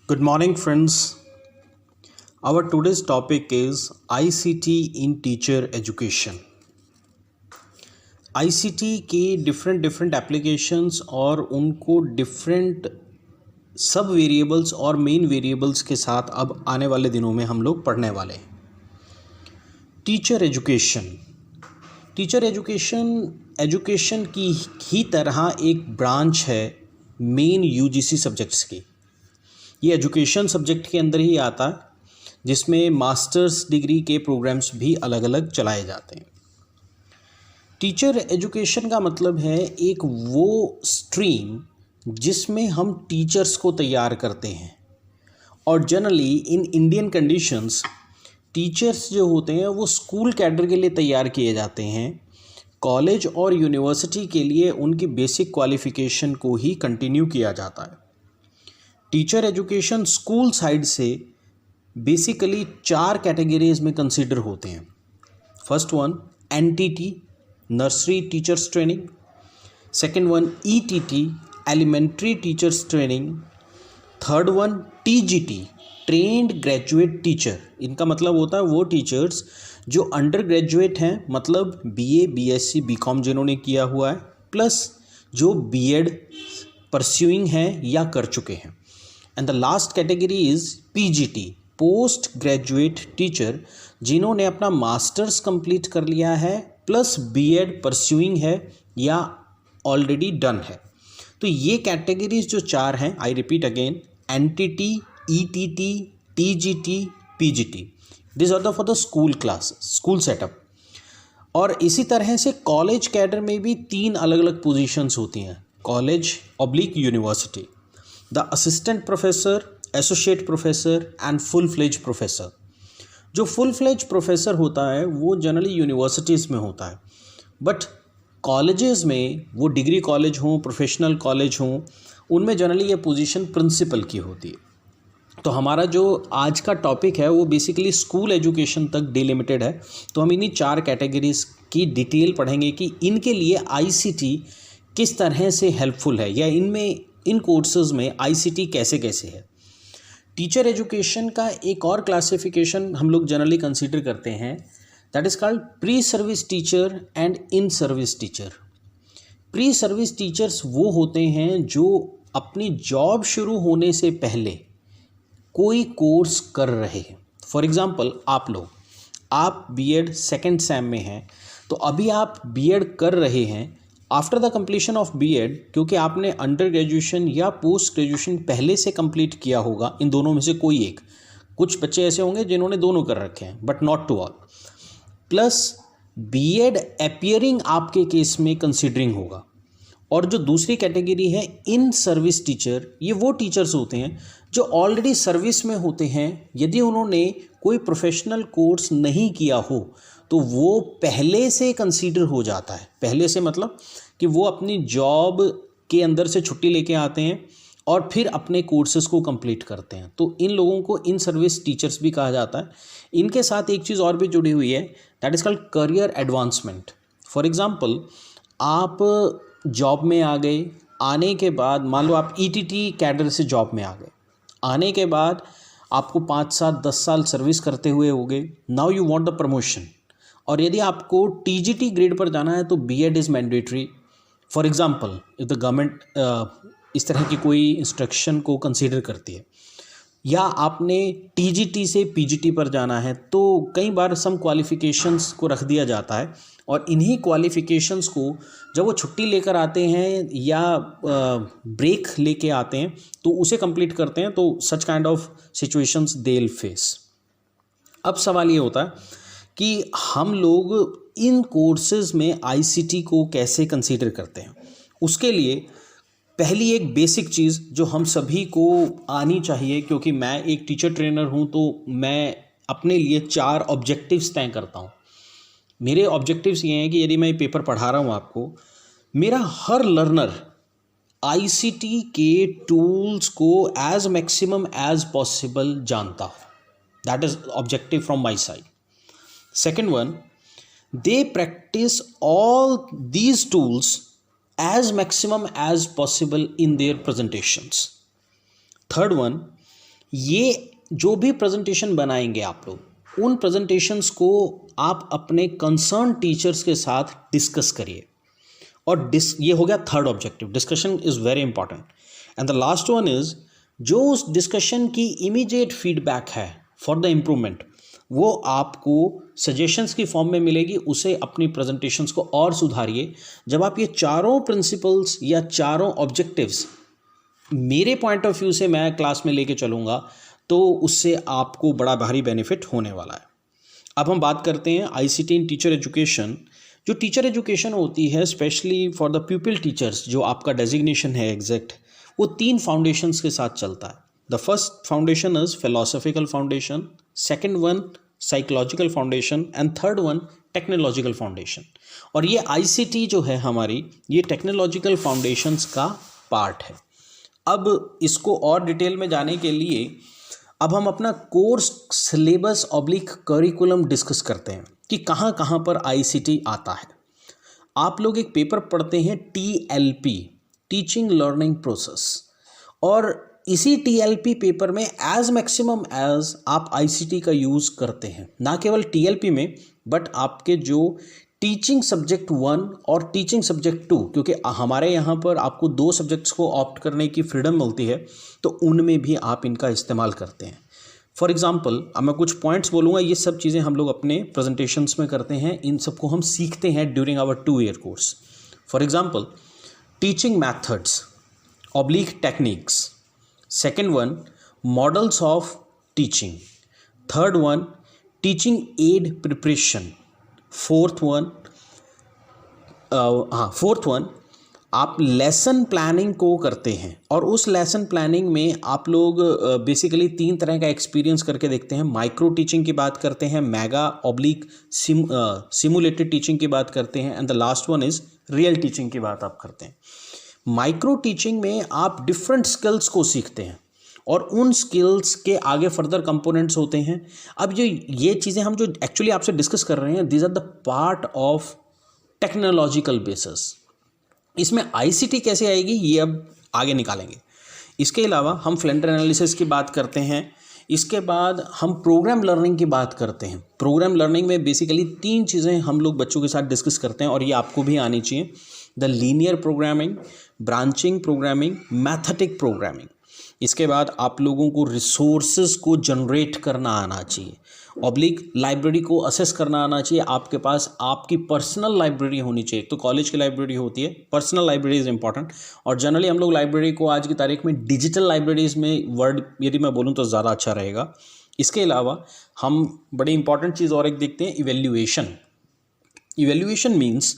Good morning, friends. Our today's topic is ICT in teacher education. ICT के different applications और उनको different सब variables और main variables के साथ अब आने वाले दिनों में हम लोग पढ़ने वाले हैं। टीचर एजुकेशन एजुकेशन की ही तरह एक ब्रांच है मेन यूजीसी सब्जेक्ट्स की। ये एजुकेशन सब्जेक्ट के अंदर ही आता है, जिसमें मास्टर्स डिग्री के प्रोग्राम्स भी अलग अलग चलाए जाते हैं। टीचर एजुकेशन का मतलब है एक वो स्ट्रीम जिसमें हम टीचर्स को तैयार करते हैं। और generally in Indian conditions teachers जो होते हैं वो स्कूल कैडर के लिए तैयार किए जाते हैं। कॉलेज और यूनिवर्सिटी के लिए उनकी बेसिक क्वालिफ़िकेशन को ही कंटिन्यू किया जाता है। टीचर एजुकेशन स्कूल साइड से बेसिकली 4 कैटेगरीज में कंसिडर होते हैं। First one NTT nursery teachers training, second one ETT elementary teachers training, third one TGT trained graduate teacher. इनका मतलब होता है वो टीचर्स जो अंडर ग्रेजुएट हैं, मतलब बीए बीएससी बीकॉम जिन्होंने किया हुआ है, प्लस जो बीएड परस्यूइंग हैं या कर चुके हैं। And the last category is PGT post graduate teacher, जिन्होंने अपना मास्टर्स कंप्लीट कर लिया है प्लस बीएड परस्यूइंग है या ऑलरेडी डन है। तो ये कैटेगरीज जो 4 हैं, I repeat again, NTT ETT TGT PGT, this are for the school classes, school setup. और इसी तरह से कॉलेज कैडर में भी 3 अलग अलग पोजीशंस होती हैं, college oblique university, the assistant professor, associate professor and full fledge professor. जो फुल फ्लेज प्रोफेसर होता है वो जनरली यूनिवर्सिटीज़ में होता है, बट कॉलेजेस में, वो डिग्री कॉलेज हों, प्रोफेशनल कॉलेज हों, उनमें जनरली ये पोजीशन प्रिंसिपल की होती है। तो हमारा जो आज का टॉपिक है वो बेसिकली स्कूल एजुकेशन तक डिलिमिटेड है। तो हम इन्हीं 4 कैटेगरीज की डिटेल पढ़ेंगे कि इनके लिए आईसीटी किस तरह से हेल्पफुल है, या इन कोर्सेज में आईसीटी कैसे कैसे है। टीचर एजुकेशन का एक और क्लासिफिकेशन हम लोग जनरली कंसीडर करते हैं, that is called pre service teacher and in service teacher. Pre service teachers वो होते हैं जो अपनी जॉब शुरू होने से पहले कोई कोर्स कर रहे हैं। फॉर एग्ज़ाम्पल आप बीएड सेकेंड सेम में हैं, तो अभी आप बीएड कर रहे हैं। After the completion of BEd, क्योंकि आपने अंडर ग्रेजुएशन या पोस्ट ग्रेजुएशन पहले से कंप्लीट किया होगा, इन दोनों में से कोई एक, कुछ बच्चे ऐसे होंगे जिन्होंने दोनों कर रखे हैं but not to all, plus BEd appearing आपके केस में कंसिडरिंग होगा। और जो दूसरी कैटेगरी है इन सर्विस टीचर, ये वो टीचर्स होते हैं जो ऑलरेडी सर्विस में होते हैं। यदि उन्होंने कोई प्रोफेशनल कोर्स नहीं किया हो तो वो पहले से कंसीडर हो जाता है। पहले से मतलब कि वो अपनी जॉब के अंदर से छुट्टी लेके आते हैं और फिर अपने कोर्सेज़ को कंप्लीट करते हैं। तो इन लोगों को इन सर्विस टीचर्स भी कहा जाता है। इनके साथ एक चीज़ और भी जुड़ी हुई है, that is called career advancement. For example, आप जॉब में आ गए, आने के बाद मान लो आप ईटीटी कैडर से जॉब में आ गए, आने के बाद आपको 5 साल 10 साल सर्विस करते हुए हो गए, now you want the promotion. और यदि आपको टीजीटी ग्रेड पर जाना है तो BEd is mandatory. For example, if the government इस तरह की कोई इंस्ट्रक्शन को कंसीडर करती है, या आपने टीजीटी से पीजीटी पर जाना है, तो कई बार सम क्वालिफ़िकेशंस को रख दिया जाता है, और इन्हीं क्वालिफ़िकेशंस को जब वो छुट्टी लेकर आते हैं या ब्रेक लेके आते हैं तो उसे कंप्लीट करते हैं। तो such kind of situations they will face. अब सवाल ये होता है कि हम लोग इन कोर्सेज में आईसीटी को कैसे कंसीडर करते हैं। उसके लिए पहली एक बेसिक चीज़ जो हम सभी को आनी चाहिए, क्योंकि मैं एक टीचर ट्रेनर हूं, तो मैं अपने लिए 4 ऑब्जेक्टिव्स तय करता हूं। मेरे ऑब्जेक्टिव्स ये हैं कि यदि मैं ये पेपर पढ़ा रहा हूं आपको, मेरा हर लर्नर आईसीटी के टूल्स को एज मैक्सिमम एज पॉसिबल जानता हो। That is objective from my side. Second one, they practice all these tools as maximum as possible in their presentations. Third one, ये जो भी प्रेजेंटेशन बनाएंगे आप लोग, उन प्रेजेंटेशंस को आप अपने कंसर्न टीचर्स के साथ डिस्कस करिए। और ये हो गया third objective, discussion is very important. And the last one is, जो उस डिस्कशन की इमीडिएट फीडबैक है फॉर द इम्प्रूवमेंट, वो आपको सजेशंस की फॉर्म में मिलेगी, उसे अपनी प्रेजेंटेशंस को और सुधारिए। जब आप ये चारों प्रिंसिपल्स या चारों ऑब्जेक्टिव्स मेरे पॉइंट ऑफ व्यू से मैं क्लास में लेके चलूँगा, तो उससे आपको बड़ा भारी बेनिफिट होने वाला है। अब हम बात करते हैं आईसीटी इन टीचर एजुकेशन। जो टीचर एजुकेशन होती है स्पेशली फॉर द प्यूपिल टीचर्स, जो आपका डेजिग्नेशन है एग्जैक्ट, वो 3 फाउंडेशंस के साथ चलता है। The first foundation is philosophical foundation, second one psychological foundation and third one technological foundation. और ये आईसीटी जो है हमारी, ये टेक्नोलॉजिकल फाउंडेशंस का पार्ट है। अब इसको और डिटेल में जाने के लिए अब हम अपना course syllabus oblique curriculum discuss करते हैं कि कहाँ कहाँ पर आईसीटी आता है। आप लोग एक पेपर पढ़ते हैं टीएलपी, टीचिंग लर्निंग प्रोसेस, और इसी टीएलपी पेपर में एज मैक्सिमम एज आप आईसीटी का यूज़ करते हैं। ना केवल टीएलपी में, बट आपके जो टीचिंग सब्जेक्ट 1 और टीचिंग सब्जेक्ट 2, क्योंकि हमारे यहाँ पर आपको 2 सब्जेक्ट्स को ऑप्ट करने की फ्रीडम मिलती है, तो उनमें भी आप इनका इस्तेमाल करते हैं। फॉर एग्जांपल, अब मैं कुछ पॉइंट्स बोलूँगा, ये सब चीज़ें हम लोग अपने प्रेजेंटेशंस में करते हैं, इन सबको हम सीखते हैं during our 2 year course. For example, teaching methods oblique techniques, second one models of teaching, third one teaching aid preparation, fourth one आप लेसन प्लानिंग को करते हैं। और उस लेसन प्लानिंग में आप लोग बेसिकली 3 तरह का एक्सपीरियंस करके देखते हैं। माइक्रो टीचिंग की बात करते हैं, मेगा ऑब्लिक सिमुलेटेड टीचिंग की बात करते हैं, and the last one is real teaching की बात आप करते हैं। माइक्रो टीचिंग में आप डिफरेंट स्किल्स को सीखते हैं और उन स्किल्स के आगे फर्दर कंपोनेंट्स होते हैं। अब जो ये चीज़ें हम जो एक्चुअली आपसे डिस्कस कर रहे हैं, these are the part of technological basis. इसमें आईसीटी कैसे आएगी ये अब आगे निकालेंगे। इसके अलावा हम फ्लेंडर एनालिसिस की बात करते हैं। इसके बाद हम प्रोग्राम लर्निंग की बात करते हैं। प्रोग्राम लर्निंग में बेसिकली 3 चीज़ें हम लोग बच्चों के साथ डिस्कस करते हैं और ये आपको भी आनी चाहिए। The linear programming, branching programming, mathematic programming. इसके बाद आप लोगों को रिसोर्सेज को जनरेट करना आना चाहिए, ऑब्लिक लाइब्रेरी को असेस करना आना चाहिए। आपके पास आपकी पर्सनल लाइब्रेरी होनी चाहिए। तो कॉलेज की लाइब्रेरी होती है, पर्सनल लाइब्रेरी इज़ इंपॉर्टेंट। और जनरली हम लोग लाइब्रेरी को आज की तारीख में डिजिटल लाइब्रेरीज़ में वर्ड यदि मैं बोलूँ तो ज़्यादा अच्छा रहेगा। इसके अलावा हम बड़ी इंपॉर्टेंट चीज़ और एक देखते हैं, इवेल्यूएशन। इवेल्यूएशन मीन्स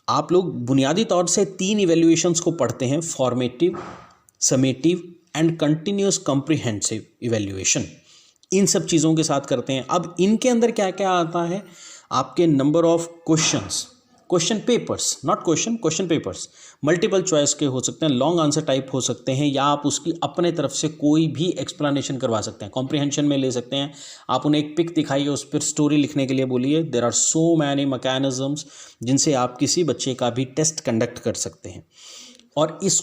आप लोग बुनियादी तौर से 3 इवेल्यूएशंस को पढ़ते हैं, formative, summative and continuous comprehensive evaluation. इन सब चीज़ों के साथ करते हैं। अब इनके अंदर क्या क्या आता है, आपके number of questions, question papers, not question papers, multiple choice के हो सकते हैं, लॉन्ग आंसर टाइप हो सकते हैं, या आप उसकी अपने तरफ से कोई भी एक्सप्लेनेशन करवा सकते हैं, कॉम्प्रिहेंशन में ले सकते हैं। आप उन्हें एक पिक दिखाइए, उस पर स्टोरी लिखने के लिए बोलिए। There are so many mechanisms जिनसे आप किसी बच्चे का भी टेस्ट कंडक्ट कर सकते हैं। और इस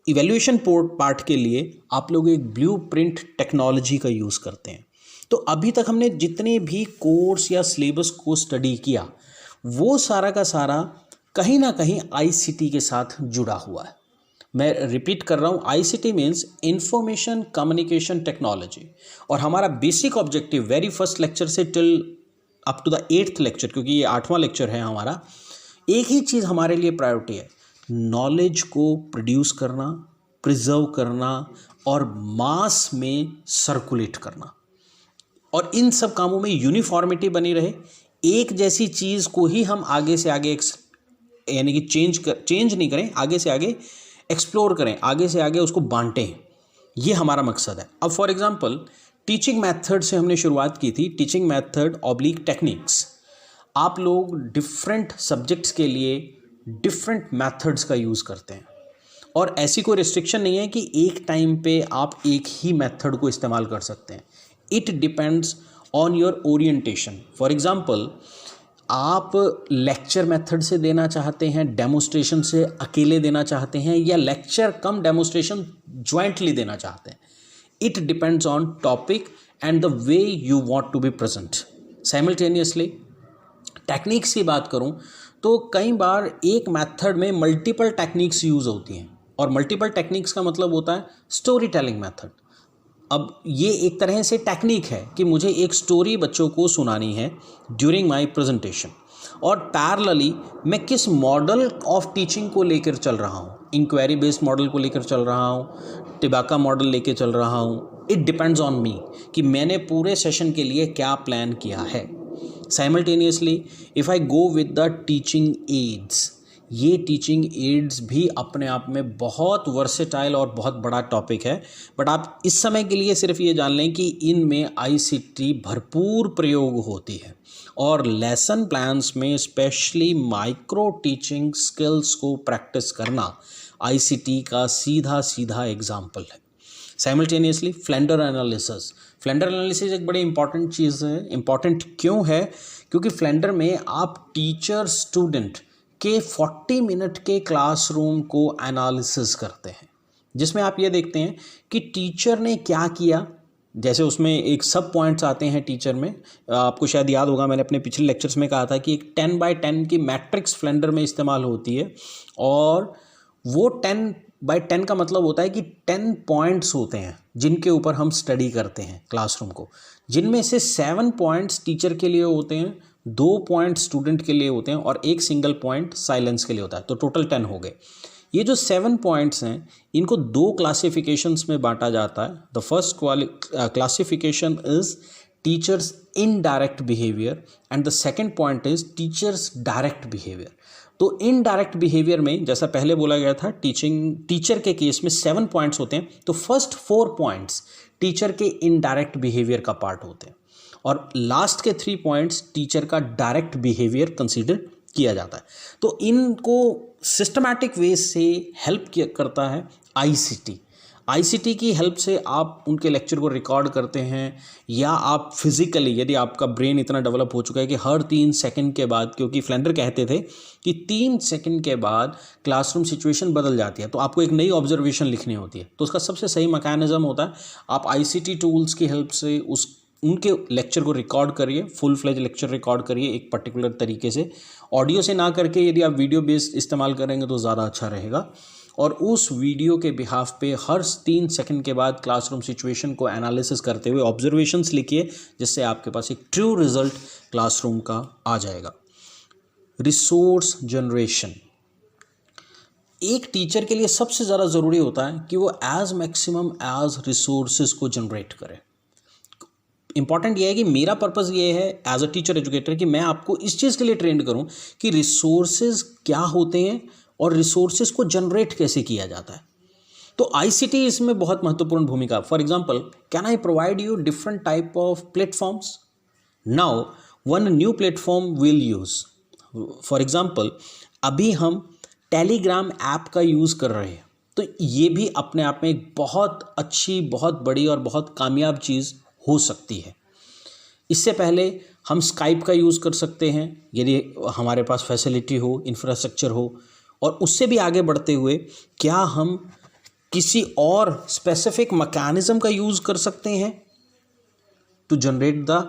इवेल्यूएशन पार्ट के लिए आप लोग एक ब्लूप्रिंट टेक्नोलॉजी का यूज़ करते हैं। तो अभी तक हमने जितने भी कोर्स या सिलेबस को स्टडी किया, वो सारा का सारा कहीं ना कहीं आईसीटी के साथ जुड़ा हुआ है। मैं रिपीट कर रहा हूँ, ICT means information communication technology. और हमारा basic objective very first lecture से till up to the 8th lecture, क्योंकि ये 8वां लेक्चर है हमारा, एक ही चीज़ हमारे लिए प्रायोरिटी है, नॉलेज को प्रोड्यूस करना, प्रिजर्व करना और मास में सर्कुलेट करना। और इन सब कामों में यूनिफॉर्मिटी बनी रहे, एक जैसी चीज़ को ही हम आगे से आगे यानी कि चेंज नहीं करें, आगे से आगे एक्सप्लोर करें, आगे से आगे उसको बांटें, ये हमारा मकसद है। अब फॉर एग्जांपल टीचिंग मेथड से हमने शुरुआत की थी, टीचिंग मेथड ऑब्लिक टेक्निक्स। आप लोग डिफरेंट सब्जेक्ट्स के लिए डिफरेंट मेथड्स का यूज़ करते हैं और ऐसी कोई रिस्ट्रिक्शन नहीं है कि एक टाइम पे आप एक ही मेथड को इस्तेमाल कर सकते हैं। It depends on your orientation. For example, आप लेक्चर मेथड से देना चाहते हैं, डेमोस्ट्रेशन से अकेले देना चाहते हैं, या लेक्चर कम डेमोस्ट्रेशन ज्वाइंटली देना चाहते हैं। It depends on topic and the way you want to be present. Simultaneously, techniques की बात करूं तो कई बार एक मेथड में मल्टीपल टेक्निक्स यूज़ होती हैं, और मल्टीपल टेक्निक्स का मतलब होता है स्टोरी टेलिंग मेथड। अब ये एक तरह से टेक्निक है कि मुझे एक स्टोरी बच्चों को सुनानी है ड्यूरिंग माय प्रेजेंटेशन, और पैरेलली मैं किस मॉडल ऑफ टीचिंग को लेकर चल रहा हूँ, इंक्वायरी बेस्ड मॉडल को लेकर चल रहा हूँ, टिबाका मॉडल लेकर चल रहा हूँ। इट डिपेंड्स ऑन मी कि मैंने पूरे सेशन के लिए क्या प्लान किया है। Simultaneously if I go with the teaching ads, ये टीचिंग एड्स भी अपने आप में बहुत वर्सेटाइल और बहुत बड़ा टॉपिक है, बट आप इस समय के लिए सिर्फ ये जान लें कि इनमें आईसीटी भरपूर प्रयोग होती है, और लेसन प्लान्स में स्पेशली माइक्रो टीचिंग स्किल्स को प्रैक्टिस करना आईसीटी का सीधा सीधा एग्जाम्पल है। साइमल्टेनियसली फ्लेंडर एनालिसिस एक बड़ी इंपॉर्टेंट चीज़ है। इंपॉर्टेंट क्यों है? क्योंकि फ्लेंडर में आप टीचर स्टूडेंट के 40 मिनट के क्लासरूम को एनालिसिस करते हैं, जिसमें आप ये देखते हैं कि टीचर ने क्या किया। जैसे उसमें एक सब पॉइंट्स आते हैं टीचर में, आपको शायद याद होगा मैंने अपने पिछले लेक्चर्स में कहा था कि एक 10x10 की मैट्रिक्स फ्लेंडर में इस्तेमाल होती है, और वो 10x10 का मतलब होता है कि 10 पॉइंट्स होते हैं जिनके ऊपर हम स्टडी करते हैं क्लासरूम को, जिनमें से 7 पॉइंट्स टीचर के लिए होते हैं, 2 पॉइंट स्टूडेंट के लिए होते हैं, और एक सिंगल पॉइंट साइलेंस के लिए होता है। तो टोटल 10 हो गए। ये जो 7 पॉइंट्स हैं इनको 2 क्लासिफिकेशंस में बांटा जाता है। The first classification is teachers indirect behaviour and the second point is teachers direct behaviour. तो इनडायरेक्ट बिहेवियर में जैसा पहले बोला गया था, टीचर के केस में 7 पॉइंट्स होते हैं, तो फर्स्ट 4 पॉइंट्स टीचर के इनडायरेक्ट बिहेवियर का पार्ट होते हैं, और लास्ट के 3 पॉइंट्स टीचर का डायरेक्ट बिहेवियर कंसीडर किया जाता है। तो इनको सिस्टमैटिक वे से हेल्प करता है आईसीटी। आईसीटी की हेल्प से आप उनके लेक्चर को रिकॉर्ड करते हैं, या आप फिजिकली, यदि आपका ब्रेन इतना डेवलप हो चुका है कि हर 3 सेकंड के बाद, क्योंकि फ्लेंडर कहते थे कि 3 सेकंड के बाद क्लासरूम सिचुएशन बदल जाती है, तो आपको एक नई ऑब्जर्वेशन लिखनी होती है। तो उसका सबसे सही मैकेनिज्म होता है आप आईसीटी टूल्स की हेल्प से उनके लेक्चर को रिकॉर्ड करिए, फुल फ्लेज लेक्चर रिकॉर्ड करिए एक पर्टिकुलर तरीके से, ऑडियो से ना करके यदि आप वीडियो बेस्ड इस्तेमाल करेंगे तो ज़्यादा अच्छा रहेगा, और उस वीडियो के बिहाफ पे हर 3 सेकंड के बाद क्लासरूम सिचुएशन को एनालिसिस करते हुए ऑब्जर्वेशंस लिखिए, जिससे आपके पास एक ट्रू रिजल्ट क्लासरूम का आ जाएगा। रिसोर्स जनरेशन एक टीचर के लिए सबसे ज़्यादा ज़रूरी होता है कि वो एज मैक्सिमम एज रिसोर्सेज को जनरेट करे। इंपॉर्टेंट ये है कि मेरा पर्पस ये है एज अ टीचर एजुकेटर कि मैं आपको इस चीज़ के लिए ट्रेंड करूं कि रिसोर्सेज क्या होते हैं और रिसोर्सेज को जनरेट कैसे किया जाता है। तो आईसीटी इसमें बहुत महत्वपूर्ण भूमिका। For example, can I provide you different type of platforms? Now one new platform will use. For example, अभी हम टेलीग्राम ऐप का यूज़ कर रहे हैं, तो ये भी अपने आप में एक बहुत अच्छी, बहुत बड़ी और बहुत कामयाब चीज़ हो सकती है। इससे पहले हम स्काइप का यूज़ कर सकते हैं यदि हमारे पास फैसिलिटी हो, इंफ्रास्ट्रक्चर हो, और उससे भी आगे बढ़ते हुए क्या हम किसी और स्पेसिफिक मैकेनिज्म का यूज़ कर सकते हैं to generate the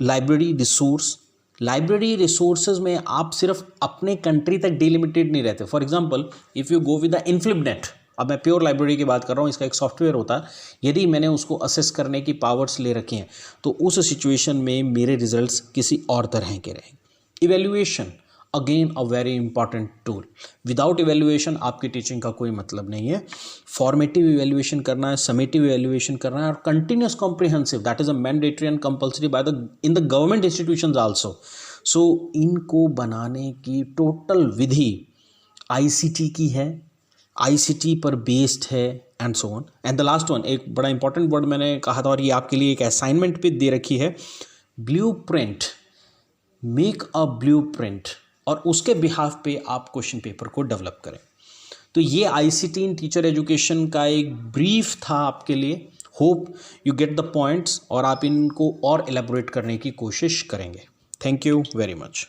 library resource. Library resources में आप सिर्फ अपने कंट्री तक डिलिमिटेड नहीं रहते। For example, if you go with the INFLIBNET, अब मैं प्योर लाइब्रेरी की बात कर रहा हूँ, इसका एक सॉफ्टवेयर होता है, यदि मैंने उसको असेस करने की पावर्स ले रखी हैं तो उस सिचुएशन में मेरे रिजल्ट्स किसी और तरह के रहेंगे। Evaluation again a very important tool. Without evaluation आपकी टीचिंग का कोई मतलब नहीं है। फॉर्मेटिव इवैल्यूएशन करना है, समेटिव इवैल्यूएशन करना है, और continuous comprehensive, that is a mandatory and compulsory by the in the government institutions also. So इनको बनाने की टोटल विधि आईसीटी की है, आईसीटी पर बेस्ड है, and so on. And the last one, एक बड़ा इंपॉर्टेंट वर्ड मैंने कहा था और ये आपके लिए एक असाइनमेंट भी दे रखी है, ब्लूप्रिंट। मेक अ ब्लूप्रिंट, और उसके बिहाफ पे आप क्वेश्चन पेपर को डेवलप करें। तो ये आईसीटी इन टीचर एजुकेशन का एक ब्रीफ था आपके लिए। Hope you get the points और आप इनको और एलेबोरेट करने की कोशिश करेंगे। Thank you very much.